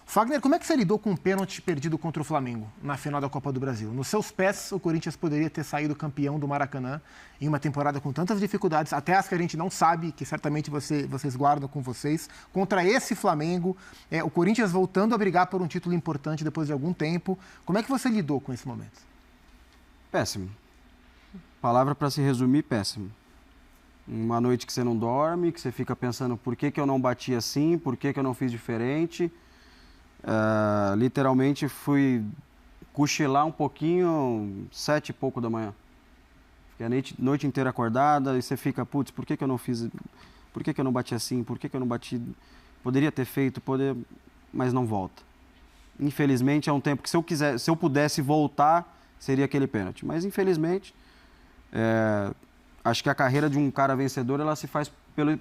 Fagner, como é que você lidou com um pênalti perdido contra o Flamengo na final da Copa do Brasil? Nos seus pés, o Corinthians poderia ter saído campeão do Maracanã em uma temporada com tantas dificuldades, até as que a gente não sabe, que certamente vocês guardam com vocês. Contra esse Flamengo, o Corinthians voltando a brigar por um título importante depois de algum tempo. Como é que você lidou com esse momento? Péssimo. Palavra para se resumir, péssimo. Uma noite que você não dorme, que você fica pensando por que eu não bati assim, por que eu não fiz diferente. Literalmente fui cochilar um pouquinho, 7 e pouco da manhã. Fiquei a noite inteira acordada e você fica, putz, por que eu não fiz, por que eu não bati assim, por que eu não bati, poderia ter feito, mas não volta. Infelizmente é um tempo que se eu pudesse voltar, seria aquele pênalti. Mas infelizmente, acho que a carreira de um cara vencedor, ela se faz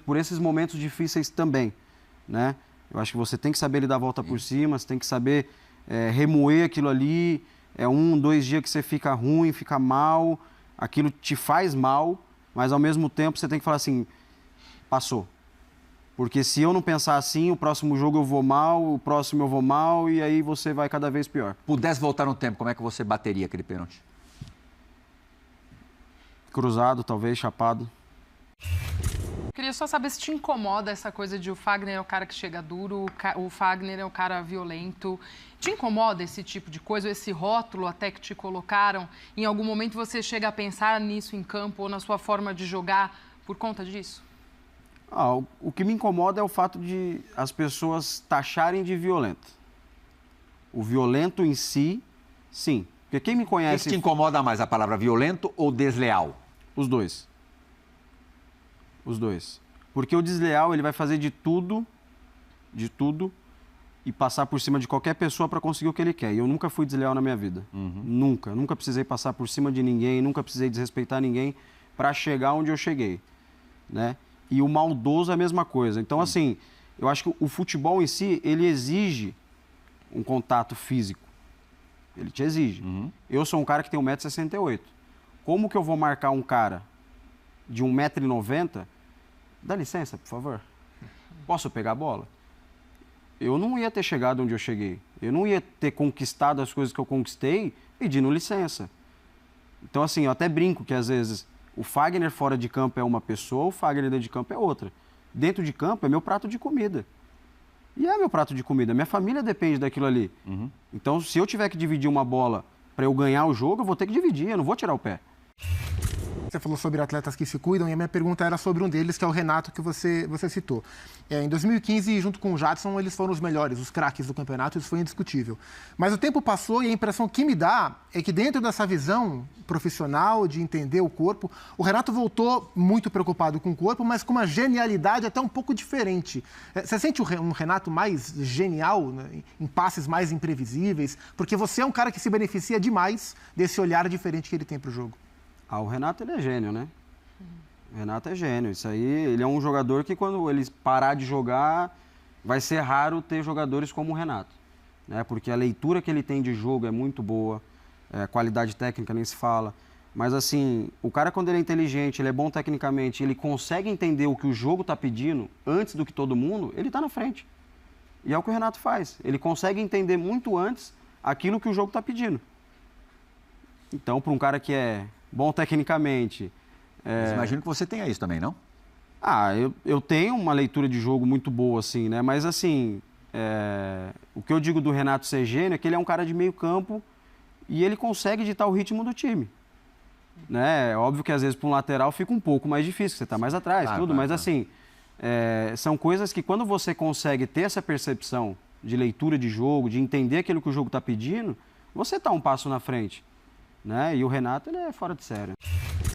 por esses momentos difíceis também, né? Eu acho que você tem que saber dar a volta por cima, você tem que saber remoer aquilo ali. 1, 2 dias que você fica ruim, fica mal, aquilo te faz mal, mas ao mesmo tempo você tem que falar assim, passou. Porque se eu não pensar assim, o próximo jogo eu vou mal, o próximo eu vou mal, e aí você vai cada vez pior. Pudesse voltar no tempo, como é que você bateria aquele pênalti? Cruzado, talvez, chapado. Queria só saber se te incomoda essa coisa de o Fagner é o cara que chega duro, o Fagner é o cara violento. Te incomoda esse tipo de coisa, esse rótulo até que te colocaram? Em algum momento você chega a pensar nisso em campo ou na sua forma de jogar por conta disso? O que me incomoda é o fato de as pessoas taxarem de violento. O violento em si, sim. Porque quem me conhece... O que te incomoda mais, a palavra violento ou desleal? Os dois. Os dois. Porque o desleal, ele vai fazer de tudo, e passar por cima de qualquer pessoa para conseguir o que ele quer. E eu nunca fui desleal na minha vida. Nunca. Nunca precisei passar por cima de ninguém, nunca precisei desrespeitar ninguém para chegar onde eu cheguei, né? E o maldoso é a mesma coisa. Então, assim, eu acho que o futebol em si, ele exige um contato físico. Ele te exige. Eu sou um cara que tem 1,68 m. Como que eu vou marcar um cara de 1,90 m? Dá licença, por favor. Posso pegar a bola? Eu não ia ter chegado onde eu cheguei. Eu não ia ter conquistado as coisas que eu conquistei pedindo licença. Então, assim, eu até brinco que, às vezes, o Fagner fora de campo é uma pessoa, o Fagner dentro de campo é outra. Dentro de campo é meu prato de comida. E é meu prato de comida. Minha família depende daquilo ali. Então, se eu tiver que dividir uma bola para eu ganhar o jogo, eu vou ter que dividir, eu não vou tirar o pé. Você falou sobre atletas que se cuidam e a minha pergunta era sobre um deles, que é o Renato, que você citou. Em 2015, junto com o Jadson, eles foram os melhores, os craques do campeonato, isso foi indiscutível. Mas o tempo passou e a impressão que me dá é que dentro dessa visão profissional de entender o corpo, o Renato voltou muito preocupado com o corpo, mas com uma genialidade até um pouco diferente. Você sente um Renato mais genial, né, em passes mais imprevisíveis? Porque você é um cara que se beneficia demais desse olhar diferente que ele tem para o jogo. O Renato, ele é gênio, né? O Renato é gênio. Isso aí, ele é um jogador que quando ele parar de jogar, vai ser raro ter jogadores como o Renato, né? Porque a leitura que ele tem de jogo é muito boa, a qualidade técnica nem se fala. Mas assim, o cara quando ele é inteligente, ele é bom tecnicamente, ele consegue entender o que o jogo está pedindo antes do que todo mundo, ele está na frente. E é o que o Renato faz. Ele consegue entender muito antes aquilo que o jogo está pedindo. Então, para um cara que é bom tecnicamente... Mas imagino que você tenha isso também, não? Eu tenho uma leitura de jogo muito boa, assim, né? Mas, assim, o que eu digo do Renato ser gênio é que ele é um cara de meio campo e ele consegue ditar o ritmo do time, né? É óbvio que, às vezes, para um lateral fica um pouco mais difícil, você está mais atrás, mas, assim, são coisas que quando você consegue ter essa percepção de leitura de jogo, de entender aquilo que o jogo está pedindo, você está um passo na frente, né? E o Renato, ele é fora de série.